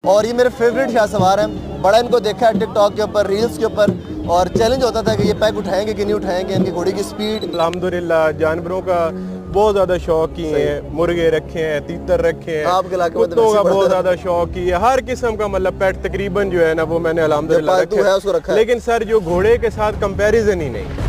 और ये मेरे फेवरेट शाहसवार हैं। बड़ा इनको देखा है टिकटॉक के ऊपर, रील्स के ऊपर, और चैलेंज होता था कि ये पैक उठाएंगे कि नहीं उठाएंगे, इनकी घोड़ी की स्पीड। अल्हम्दुलिल्लाह जानवरों का बहुत ज़्यादा शौक की है, मुर्गे रखे हैं, तीतर रखे हैं, कुत्तों का बहुत ज़्यादा शौक की है, हर किस्म का मतलब पेट तकरीबन जो है ना वो मैंने अल्हम्दुलिल्लाह रखा है। लेकिन सर जो घोड़े के साथ कंपैरिजन ही नहीं,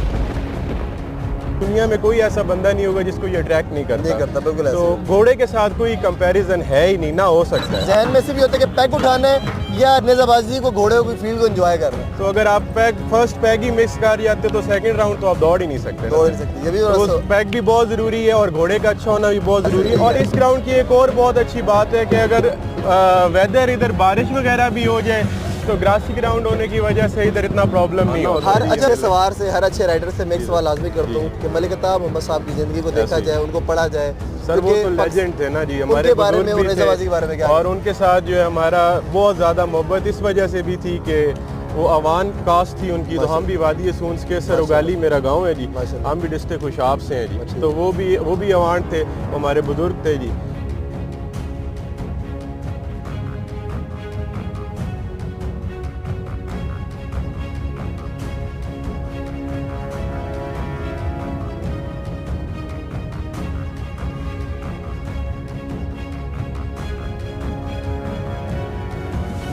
दुनिया में कोई ऐसा बंदा नहीं होगा जिसको ये अट्रैक्ट नहीं करता। बिल्कुल तो घोड़े के साथ कोई कंपैरिजन है ही नहीं, ना हो सकता है। जहन में से भी होता है कि पैक उठाना है या नेज़ाबाजी को, घोड़े की फील्ड को एंजॉय करना है। तो अगर आप फर्स्ट पैग ही मिस कर जाते तो सेकंड राउंड तो आप दौड़ ही नहीं सकते। ये भी तो पैग भी बहुत ज़रूरी है और घोड़े का अच्छा होना भी बहुत ज़रूरी है। और इस ग्राउंड की एक और बहुत अच्छी बात है कि अगर वेदर इधर बारिश वगैरह भी हो जाए तो ग्रासी ग्राउंड होने की वजह से इधर इतना प्रॉब्लम नहीं होता। हर अच्छे सवार से, हर अच्छे राइडर से मैं एक सवाल लाजमी करता हूँ कि मलिक अताब मोहम्मद साहब की ज़िंदगी को देखा जाए, उनको पढ़ा जाए। सर वो तो लेजेंड थे ना जी, हमारे बारे में, नेज़ाबाजी के बारे में क्या, और उनके साथ जो है हमारा बहुत ज़्यादा मोहब्बत इस वजह से भी थी कि वो अवान कास्ट थी उनकी। तो हम भी वादी सूंस के सरोगाली मेरा गांव है जी, हम भी डिस्ट्रिक्ट खुशाब से हैं जी। तो वो भी अवान थे, हमारे बुजुर्ग थे जी।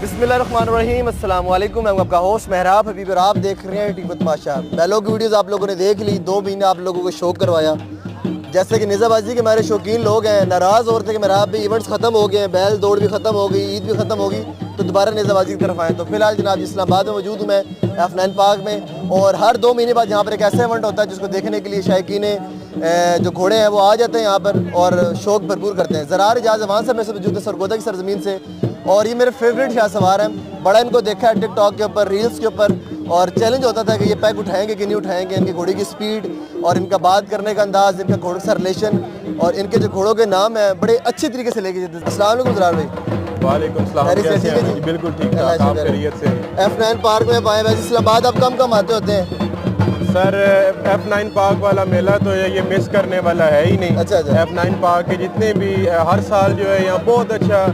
बिस्मिल्लाहिर्रहमानिर्रहीम, अस्सलाम वालेकुम। मैं आपका होस्ट महराब हबीब और आप देख रहे हैं टीवी तमाशा। बैलों की वीडियोस आप लोगों ने देख ली, 2 महीने आप लोगों को शौक करवाया। जैसे कि नेज़ाबाजी के हमारे शौकीन लोग हैं, नाराज़ हो रहे थे कि महराब भी इवेंट्स ख़त्म हो गए हैं, बैल दौड़ भी ख़त्म हो गई, ईद भी ख़त्म हो गई, तो दोबारा नेज़ाबाजी की तरफ आए। तो फिलहाल जनाब इस्लामाबाद में मौजूद हूँ मैं, F9 पार्क में। और हर 2 महीने बाद यहाँ पर एक ऐसा इवेंट होता है जिसको देखने के लिए शायकीन जो घोड़े हैं वो आ जाते हैं यहाँ पर और शौक भरपूर करते हैं। ज़रार इजाज़ अवान से मैं सब मौजूद है सरगोदा की सरजमीन से, और ये मेरे फेवरेट शाहसवार हैं। बड़ा इनको देखा है टिकटॉक के ऊपर, रील्स के ऊपर, और चैलेंज होता था कि ये पैक उठाएंगे कि नहीं उठाएंगे, इनकी घोड़ी की स्पीड और इनका बात करने का अंदाज़, इनका घोड़ों के साथ रिलेशन, और इनके जो घोड़ों के नाम हैं बड़े अच्छे तरीके से लेके जाते हैं। अस्सलाम वालेकुम ज़रार भाई। वालेकुम सलाम, कैसे हैं जी? बिल्कुल ठीक ठाक, आप खैरियत से? F9 पार्क में पाए, वैसे इस्लामाबाद आप कम आते होते हैं सर? F9 पार्क वाला मेला तो ये मिस करने वाला है ही नहीं। अच्छा। F9 पार्क के जितने भी हर साल जो है यहाँ बहुत अच्छा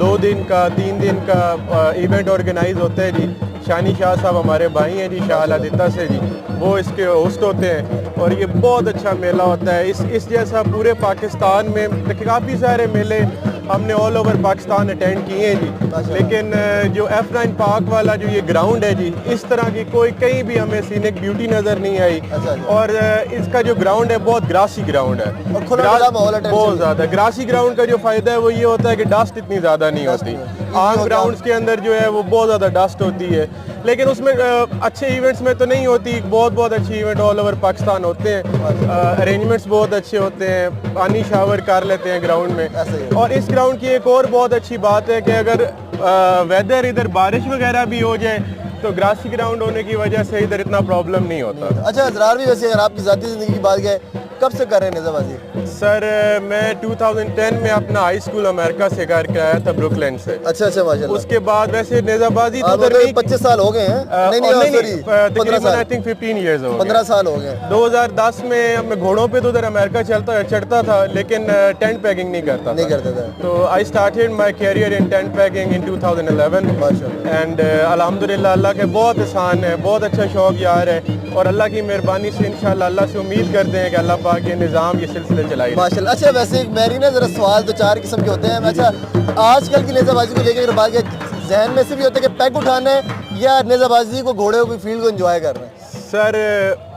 2 दिन का 3 दिन का इवेंट ऑर्गेनाइज होते हैं जी। शानी शाह साहब हमारे भाई हैं जी, शाह अलादिता से जी, वो इसके होस्ट होते हैं और ये बहुत अच्छा मेला होता है। इस जैसा पूरे पाकिस्तान में काफ़ी सारे मेले हमने ऑल ओवर पाकिस्तान अटेंड किए हैं जी, लेकिन जो F9 पार्क वाला जो ये ग्राउंड है जी, इस तरह की कोई कहीं भी हमें सीनिक ब्यूटी नज़र नहीं आई। और इसका जो ग्राउंड है बहुत ग्रासी ग्राउंड है, बहुत ज़्यादा ग्रासी ग्राउंड का जो फ़ायदा है वो ये होता है कि डस्ट इतनी ज़्यादा नहीं होती। आम ग्राउंड्स के अंदर जो है वो बहुत ज़्यादा डस्ट होती है, लेकिन उसमें अच्छे इवेंट्स में तो नहीं होती। बहुत अच्छे इवेंट ऑल ओवर पाकिस्तान होते हैं, अरेंजमेंट्स बहुत अच्छे होते हैं, पानी शावर कर लेते हैं ग्राउंड में। और इस ग्राउंड की एक और बहुत अच्छी बात है कि अगर वेदर इधर बारिश वगैरह भी हो जाए तो ग्रासी ग्राउंड होने की वजह से इधर इतना प्रॉब्लम नहीं होता। अच्छा ज़रार भी, वैसे अगर आपकी ज़ाती ज़िंदगी की बात करें, कब से कर रहे हैं नेज़ाबाजी? सर मैं 2010 में अपना हाई स्कूल अमेरिका से करके आया था, ब्रुकलैंड से। अच्छा माशाल्लाह। उसके बाद वैसे नेज़ाबाजी तो 25 साल हो गए हैं। तकरीबन आई थिंक 15 ईयर्स हो गए, 15 साल हो गए। 2010 में मैं घोड़ों पे तो उधर अमेरिका चढ़ता था, लेकिन टेंट पैकिंग नहीं करता था। तो I started my career in tent packing in 2011 and अल्हम्दुलिल्लाह अल्लाह के बहुत एहसान है, बहुत अच्छा शौक यार है, और अल्लाह की मेहरबानी से इंशाल्लाह अल्लाह से उम्मीद करते हैं कि अल्लाह पाक के निज़ाम ये सिलसिले चलाए माशाल्लाह। अच्छा वैसे मेरी ना ज़रा सवाल तो 4 किस्म के होते हैं। अच्छा आजकल की नेज़ाबाजी को लेकर बात जहन में से भी होता है कि पैक उठाना है या नेज़ाबाजी को, घोड़े की फील्ड को एंजॉय करना है? सर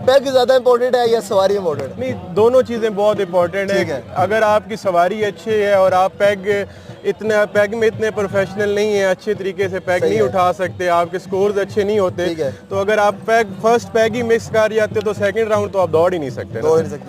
पैक ज़्यादा इंपॉर्टेंट है या सवारी इंपॉर्टेंट? नहीं, दोनों चीज़ें बहुत इंपॉर्टेंट है। अगर आपकी सवारी अच्छी है और आप पैग में इतने प्रोफेशनल नहीं है, अच्छे तरीके से पैग नहीं उठा सकते, आपके स्कोर्स अच्छे नहीं होते, तो अगर आप फर्स्ट पैग ही मिस कर जाते तो सेकंड राउंड तो आप दौड़ ही नहीं सकते।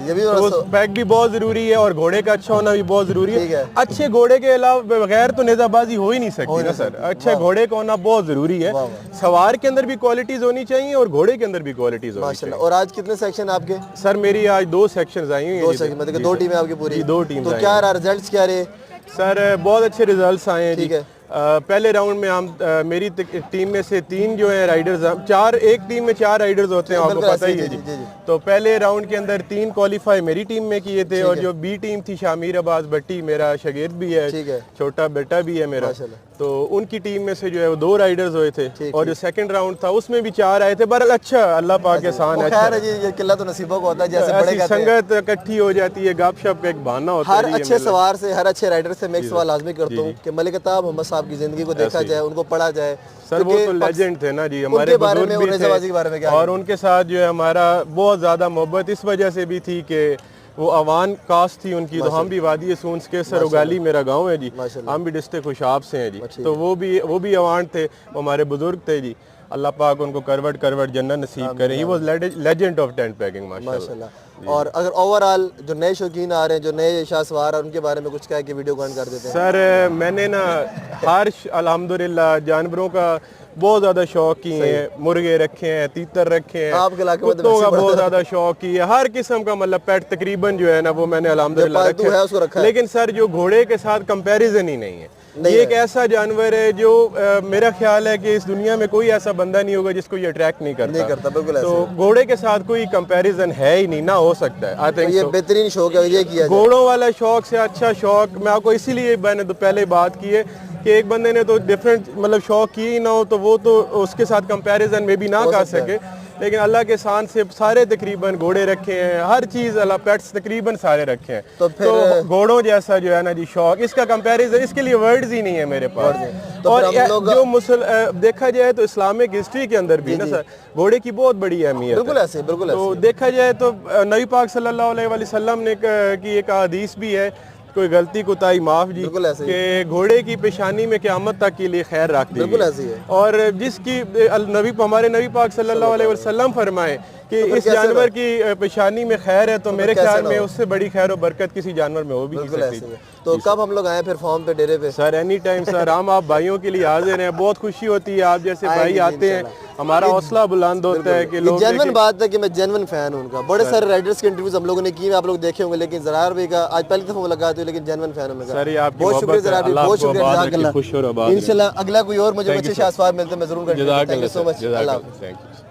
ये भी तो पैग भी बहुत जरूरी है और घोड़े का अच्छा होना भी बहुत जरूरी है। अच्छे घोड़े के अलावा बगैर तो नेज़ाबाजी हो ही नहीं सकती ना सर। अच्छे घोड़े का होना बहुत जरूरी है। सवार के अंदर भी क्वालिटीज होनी चाहिए और घोड़े के अंदर भी क्वालिटीज होनी चाहिए। और आज कितने सेक्शन आपके? सर मेरी आज 2 सेक्शन आई हुई हैं, मतलब 2 टीमें आपकी पूरी? 2 टीम। तो क्या रहा, रिजल्ट्स क्या रहे? सर बहुत अच्छे रिजल्ट्स आए हैं जी। पहले राउंड में हम मेरी टीम में से 3 जो है राइडर्स, 4 एक टीम में 4 राइडर्स होते हैं, आपको पता ही है जी। तो पहले राउंड के अंदर 3 क्वालिफाई मेरी टीम में किए थे, और जो बी टीम थी शामिर अब्बास भट्टी, मेरा शागिर्द भी है, छोटा बेटा भी है मेरा, तो उनकी टीम में से जो है वो 2 राइडर्स हुए थे, और जो सेकंड राउंड था उसमें भी 4 आए थे। बहरहाल अच्छा, अल्लाह पाक के एहसान है। खैर है जी, ये किल्ला तो नसीबों को होता है, जैसे बड़े कहते हैं संगत इकट्ठी हो जाती है, गपशप का एक बहाना होता है। हर अच्छे सवार से, हर अच्छे राइडर से मैं एक सवाल लाजमी करता हूँ कि मलिक अताब मोहम्मद साहब की जिंदगी को देखा जाए, उनको पढ़ा जाए। सर वो तो लेजेंड थे ना जी, हमारे बारे में, बुजुर्ग के बारे में क्या, और उनके साथ जो है हमारा बहुत ज्यादा मोहब्बत इस वजह से भी थी कि वो अवान कास्ट थी उनकी। तो हम भी वादी सूंस के सरोगाली मेरा गांव है जी, हम भी डिस्ट्रिक्ट खुशाब से हैं जी, तो वो भी अवान थे, वो हमारे बुजुर्ग थे जी। अल्लाह पाक उनको करवट जन्नत नसीब करें। He was legend of tent packing माशाल्लाह। और अगर ओवरऑल जो नए शौकीन आ रहे हैं, जो नए शाह सवार हैं, उनके बारे में कुछ कह के वीडियो को एंड कर देते हैं। सर मैंने ना हर अल्हम्दुलिल्लाह जानवरों का बहुत ज्यादा शौक किए हैं, मुर्गे रखे हैं, तीतर रखे हैं, कुत्तों का बहुत ज्यादा शौक किया, हर किस्म का मतलब पेट तकरीबन जो है ना वो मैंने अल्हम्दुलिल्लाह रखा है। लेकिन सर जो घोड़े के साथ कंपैरिजन ही नहीं है। ये एक ऐसा जानवर है जो मेरा ख्याल है कि इस दुनिया में कोई ऐसा बंदा नहीं होगा जिसको ये अट्रैक्ट नहीं करता। बिल्कुल तो घोड़े के साथ कोई कंपैरिजन है ही नहीं, ना हो सकता है। आई थिंक ये बेहतरीन शौक है, ये किया घोड़ों वाला शौक से अच्छा शौक मैं आपको इसीलिए मैंने तो पहले बात की है कि एक बंदे ने तो डिफरेंट मतलब शौक किए ही ना हो, तो वो तो उसके साथ कंपैरिजन में भी ना कर सके। लेकिन अल्लाह के शान से सारे तकरीबन घोड़े रखे हैं, हर चीज़ अल्लाह पेट्स तकरीबन सारे रखे हैं। तो घोड़ों जैसा जो है ना जी शौक, इसका कंपैरिजन, इसके लिए वर्ड्स ही नहीं है मेरे पास। और जो देखा जाए तो इस्लामिक हिस्ट्री के अंदर भी ना सर घोड़े की बहुत बड़ी अहमियत है। बिल्कुल तो देखा जाए तो नबी पाक सल्लल्लाहु अलैहि वसल्लम ने की एक हदीस भी है, कोई गलती कोताही माफ जी, कि घोड़े की पेशानी में क़यामत तक के लिए खैर रख दी। बिल्कुल ऐसी है। और जिसकी हमारे नबी पाक सल्लल्लाहु अलैहि वसल्लम फरमाए कि इस जानवर की पेशानी में खैर है, तो मेरे ख्याल में उससे बड़ी खैर और बरकत किसी जानवर में हो भी नहीं सकती। तो कब हम लोग आए फिर फॉर्म पे, डेरे पे? सर एनी टाइम सर, हम आप भाइयों के लिए हाजिर हैं। बहुत खुशी होती है आप जैसे भाई आते हैं, हमारा हौसला बुलंद होता है कि लोग। जेन्युइन बात है कि मैं जेन्युइन फैन हूं उनका। बड़े सारे राइडर्स के इंटरव्यूज हम लोगों ने किए, आप लोग देखे होंगे, लेकिन ज़रार भाई का आज पहली दफा मुलाकात हुई, लेकिन जेन्युइन फैन हूं मैं। सर बहुत शुक्रिया ज़रार भाई, बहुत शुक्रिया। इंशाल्लाह अगला कोई और मुझे अच्छे शाह सवार मिलते हैं, मैं जरूर करूंगा। Thank you so much. अल्लाह हाफ़िज़।